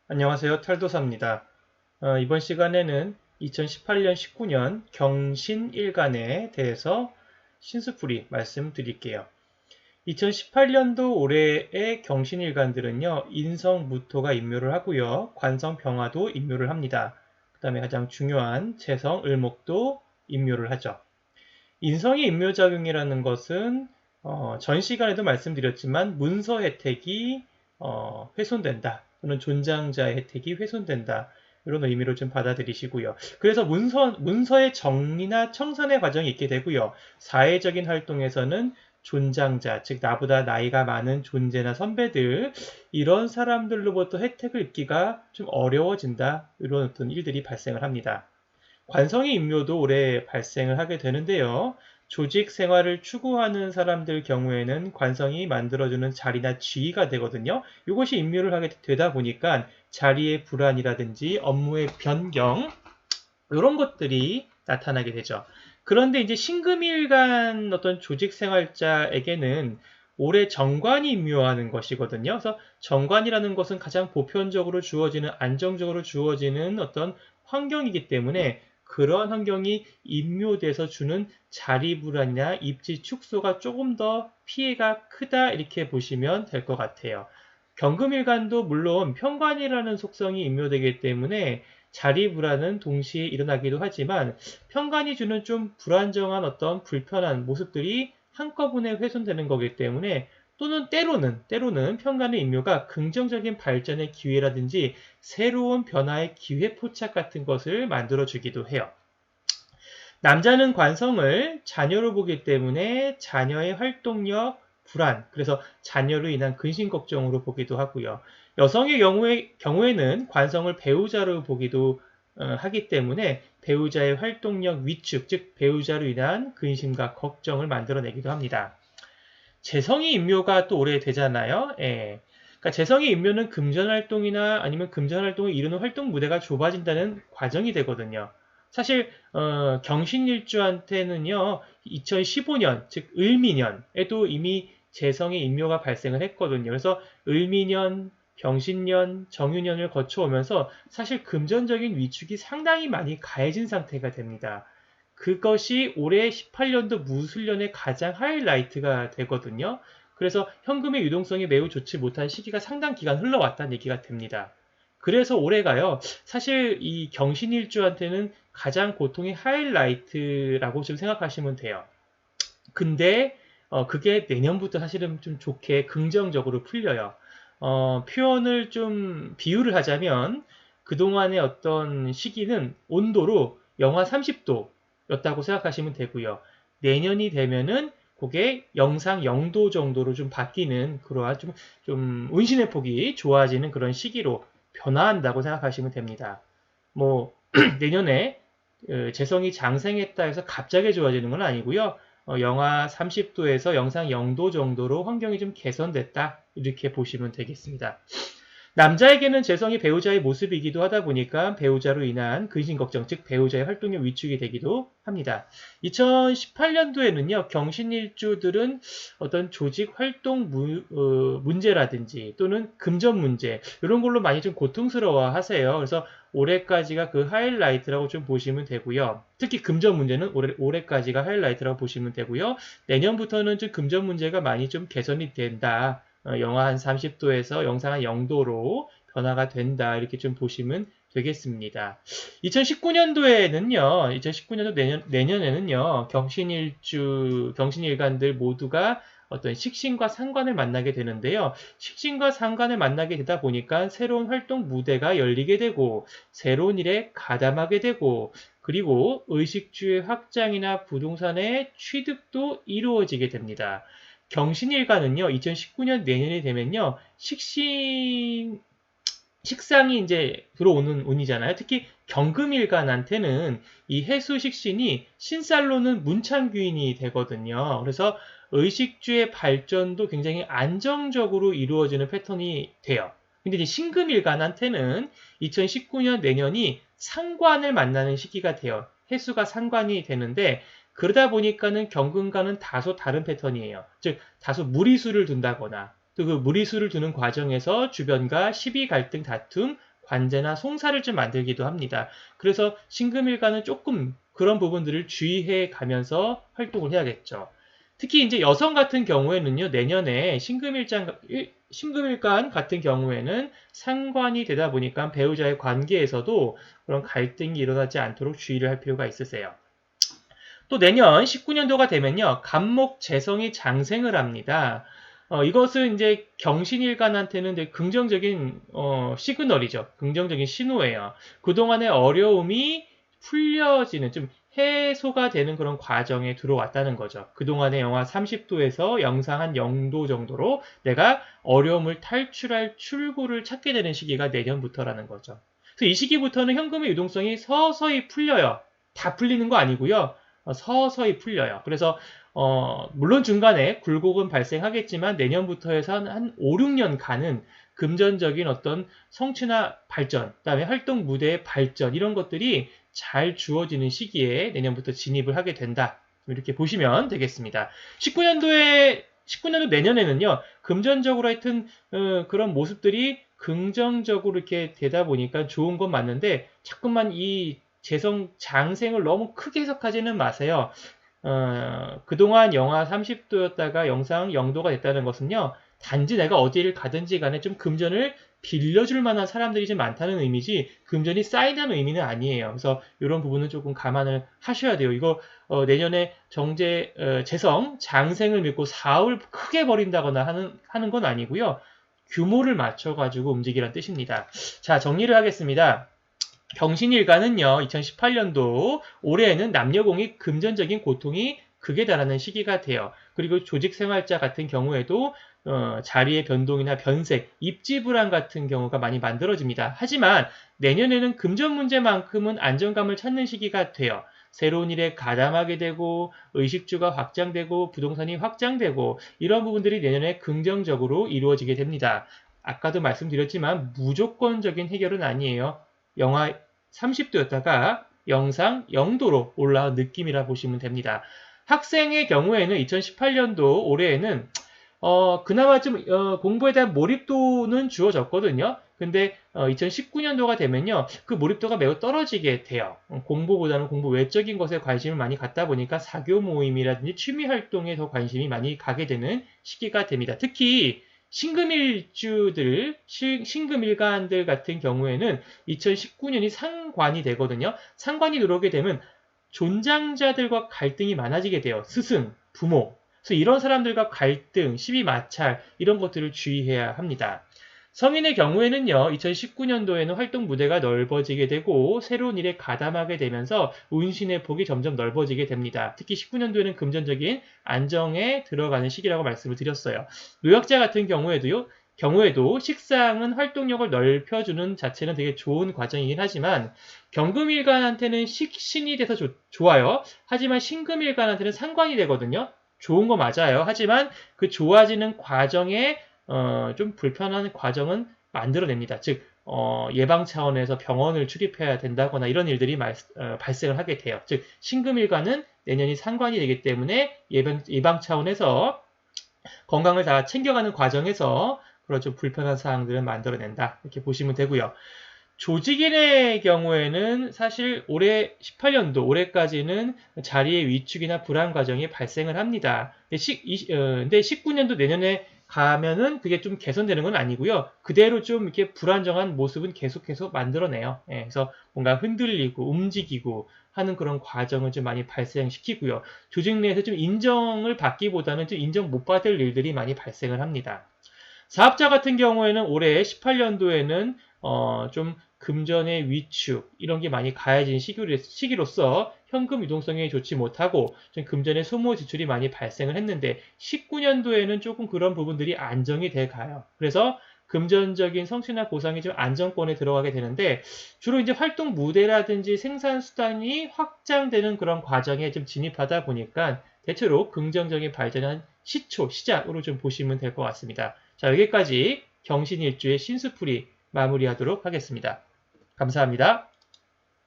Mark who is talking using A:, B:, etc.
A: 안녕하세요. 탈도사입니다. 이번 시간에는 2018년 19년 경신일간에 대해서 신수풀이 말씀드릴게요. 2018년도 올해의 경신일간들은요, 인성무토가 임묘를 하고요, 관성병화도 임묘를 합니다. 그 다음에 가장 중요한 재성, 을목도 임묘를 하죠. 인성의 임묘작용이라는 것은 전 시간에도 말씀드렸지만 문서 혜택이 훼손된다. 또는 존장자의 혜택이 훼손된다. 이런 의미로 좀 받아들이시고요. 그래서 문서의 정리나 청산의 과정이 있게 되고요. 사회적인 활동에서는 존장자, 즉 나보다 나이가 많은 존재나 선배들, 이런 사람들로부터 혜택을 입기가 좀 어려워진다. 이런 어떤 일들이 발생을 합니다. 관성의 임묘도 올해 발생을 하게 되는데요. 조직 생활을 추구하는 사람들 경우에는 관성이 만들어주는 자리나 지위가 되거든요. 이것이 임묘를 하게 되다 보니까 자리의 불안이라든지 업무의 변경, 이런 것들이 나타나게 되죠. 그런데 이제 신금일간 어떤 조직 생활자에게는 올해 정관이 임묘하는 것이거든요. 그래서 정관이라는 것은 가장 보편적으로 주어지는, 안정적으로 주어지는 어떤 환경이기 때문에 그러한 환경이 임묘돼서 주는 자리 불안이나 입지 축소가 조금 더 피해가 크다, 이렇게 보시면 될 것 같아요. 경금일간도 물론 편관이라는 속성이 임묘되기 때문에 자리 불안은 동시에 일어나기도 하지만 편관이 주는 좀 불안정한 어떤 불편한 모습들이 한꺼번에 훼손되는 거기 때문에, 또는 때로는 편관의 임묘가 긍정적인 발전의 기회라든지 새로운 변화의 기회 포착 같은 것을 만들어주기도 해요. 남자는 관성을 자녀로 보기 때문에 자녀의 활동력 불안, 그래서 자녀로 인한 근심 걱정으로 보기도 하고요. 여성의 경우에는 관성을 배우자로 보기도 하기 때문에 배우자의 활동력 위축, 즉 배우자로 인한 근심과 걱정을 만들어내기도 합니다. 재성이 임묘가 또 오래 되잖아요. 예. 그러니까 재성의 임묘는 금전 활동이나 아니면 금전 활동을 이루는 활동 무대가 좁아진다는 과정이 되거든요. 사실 경신일주한테는요, 2015년, 즉 을미년에도 이미 재성의 임묘가 발생을 했거든요. 그래서 을미년, 병신년, 정유년을 거쳐오면서 사실 금전적인 위축이 상당히 많이 가해진 상태가 됩니다. 그것이 올해 18년도 무술년의 가장 하이라이트가 되거든요. 그래서 현금의 유동성이 매우 좋지 못한 시기가 상당 기간 흘러왔다는 얘기가 됩니다. 그래서 올해가요, 사실 이 경신일주한테는 가장 고통의 하이라이트라고 좀 생각하시면 돼요. 근데 그게 내년부터 사실은 좀 좋게 긍정적으로 풀려요. 표현을 좀 비유를 하자면 그동안의 어떤 시기는 온도로 영하 30도였다고 생각하시면 되고요. 내년이 되면은 그게 영상 0도 정도로 좀 바뀌는 그러한 좀 운신의 폭이 좋아지는 그런 시기로 변화한다고 생각하시면 됩니다. 뭐 내년에 재성이 장생했다 해서 갑자기 좋아지는 건 아니고요. 영하 30도에서 영상 0도 정도로 환경이 좀 개선됐다, 이렇게 보시면 되겠습니다. 남자에게는 재성이 배우자의 모습이기도 하다 보니까 배우자로 인한 근심 걱정, 즉 배우자의 활동력 위축이 되기도 합니다. 2018년도에는요, 경신일주들은 어떤 조직 활동 문제라든지 또는 금전 문제, 이런 걸로 많이 좀 고통스러워 하세요. 그래서 올해까지가 그 하이라이트라고 좀 보시면 되고요. 특히 금전 문제는 올해까지가 하이라이트라고 보시면 되고요. 내년부터는 좀 금전 문제가 많이 좀 개선이 된다. 영하 한 30도에서 영상 한 0도로 변화가 된다, 이렇게 좀 보시면 되겠습니다. 2019년도 내년에는요, 경신일간들 모두가 어떤 식신과 상관을 만나게 되는데요. 식신과 상관을 만나게 되다 보니까 새로운 활동 무대가 열리게 되고, 새로운 일에 가담하게 되고, 그리고 의식주의 확장이나 부동산의 취득도 이루어지게 됩니다. 경신일가는요, 2019년 내년이 되면요, 식상이 이제 들어오는 운이잖아요. 특히 경금일간한테는 이 해수식신이 신살로는 문창귀인이 되거든요. 그래서 의식주의 발전도 굉장히 안정적으로 이루어지는 패턴이 돼요. 근데 이제 신금일간한테는 2019년 내년이 상관을 만나는 시기가 돼요. 해수가 상관이 되는데, 그러다 보니까는 경금과는 다소 다른 패턴이에요. 즉, 다소 무리수를 둔다거나, 또 그 무리수를 두는 과정에서 주변과 시비 갈등 다툼, 관제나 송사를 좀 만들기도 합니다. 그래서 신금일간은 조금 그런 부분들을 주의해 가면서 활동을 해야겠죠. 특히 이제 여성 같은 경우에는요, 내년에 신금일간 같은 경우에는 상관이 되다 보니까 배우자의 관계에서도 그런 갈등이 일어나지 않도록 주의를 할 필요가 있으세요. 또 내년 19년도가 되면요, 간목 재성이 장생을 합니다. 이것은 이제 경신일간한테는 되게 긍정적인 시그널이죠. 긍정적인 신호예요. 그동안의 어려움이 풀려지는, 좀 해소가 되는 그런 과정에 들어왔다는 거죠. 그동안의 영하 30도에서 영상 한 0도 정도로 내가 어려움을 탈출할 출구를 찾게 되는 시기가 내년부터라는 거죠. 그래서 이 시기부터는 현금의 유동성이 서서히 풀려요. 다 풀리는 거 아니고요. 서서히 풀려요. 그래서 물론 중간에 굴곡은 발생하겠지만 내년부터 해서 한 5, 6년간은 금전적인 어떤 성취나 발전, 그다음에 활동 무대의 발전 이런 것들이 잘 주어지는 시기에 내년부터 진입을 하게 된다. 이렇게 보시면 되겠습니다. 19년도 내년에는요. 금전적으로 하여튼 그런 모습들이 긍정적으로 이렇게 되다 보니까 좋은 건 맞는데 자꾸만 이 재성 장생을 너무 크게 해석하지는 마세요. 그동안 영하 30도였다가 영상 0도가 됐다는 것은요, 단지 내가 어디를 가든지 간에 좀 금전을 빌려줄 만한 사람들이 좀 많다는 의미지, 금전이 쌓인다는 의미는 아니에요. 그래서 이런 부분은 조금 감안을 하셔야 돼요. 이거, 내년에 재성, 장생을 믿고 사업을 크게 벌인다거나 하는 건 아니고요. 규모를 맞춰가지고 움직이란 뜻입니다. 자, 정리를 하겠습니다. 경신일가는요, 2018년도 올해에는 남녀공이 금전적인 고통이 극에 달하는 시기가 돼요. 그리고 조직생활자 같은 경우에도 자리의 변동이나 변색, 입지불안 같은 경우가 많이 만들어집니다. 하지만 내년에는 금전 문제만큼은 안정감을 찾는 시기가 돼요. 새로운 일에 가담하게 되고 의식주가 확장되고 부동산이 확장되고 이런 부분들이 내년에 긍정적으로 이루어지게 됩니다. 아까도 말씀드렸지만 무조건적인 해결은 아니에요. 영하 30도였다가 영상 0도로 올라온 느낌이라 보시면 됩니다. 학생의 경우에는 2018년도 올해에는 그나마 좀 공부에 대한 몰입도는 주어졌거든요. 근데 2019년도가 되면요. 그 몰입도가 매우 떨어지게 돼요. 공부보다는 공부 외적인 것에 관심을 많이 갖다 보니까 사교 모임이라든지 취미 활동에 더 관심이 많이 가게 되는 시기가 됩니다. 특히 신금일간들 같은 경우에는 2019년이 상관이 되거든요. 상관이 들어오게 되면 존장자들과 갈등이 많아지게 돼요. 스승, 부모. 그래서 이런 사람들과 갈등, 시비 마찰 이런 것들을 주의해야 합니다. 성인의 경우에는요, 2019년도에는 활동 무대가 넓어지게 되고 새로운 일에 가담하게 되면서 운신의 폭이 점점 넓어지게 됩니다. 특히 19년도에는 금전적인 안정에 들어가는 시기라고 말씀을 드렸어요. 노약자 같은 경우에도 식상은 활동력을 넓혀주는 자체는 되게 좋은 과정이긴 하지만 경금일간한테는 식신이 돼서 좋아요. 하지만 신금일간한테는 상관이 되거든요. 좋은 거 맞아요. 하지만 그 좋아지는 과정에 좀 불편한 과정은 만들어냅니다. 즉 예방 차원에서 병원을 출입해야 된다거나 이런 일들이 발생을 하게 돼요. 즉 신금일간은 내년이 상관이 되기 때문에 예방 차원에서 건강을 다 챙겨가는 과정에서 그런 좀 불편한 사항들을 만들어낸다. 이렇게 보시면 되고요. 조직인의 경우에는 사실 올해 18년도 올해까지는 자리의 위축이나 불안 과정이 발생을 합니다. 근데 19년도 내년에 가면은 그게 좀 개선되는 건 아니고요. 그대로 좀 이렇게 불안정한 모습은 계속해서 만들어내요. 예, 그래서 뭔가 흔들리고 움직이고 하는 그런 과정을 좀 많이 발생시키고요. 조직 내에서 좀 인정을 받기보다는 좀 인정 못 받을 일들이 많이 발생을 합니다. 사업자 같은 경우에는 올해 18년도에는 좀 금전의 위축 이런 게 많이 가해진 시기로서 현금 유동성이 좋지 못하고 좀 금전의 소모 지출이 많이 발생을 했는데 19년도에는 조금 그런 부분들이 안정이 돼 가요. 그래서 금전적인 성취나 보상이 좀 안정권에 들어가게 되는데 주로 이제 활동 무대라든지 생산 수단이 확장되는 그런 과정에 좀 진입하다 보니까 대체로 긍정적인 발전한 시작으로 좀 보시면 될 것 같습니다. 자, 여기까지 경신일주의 신수풀이 마무리하도록 하겠습니다. 감사합니다.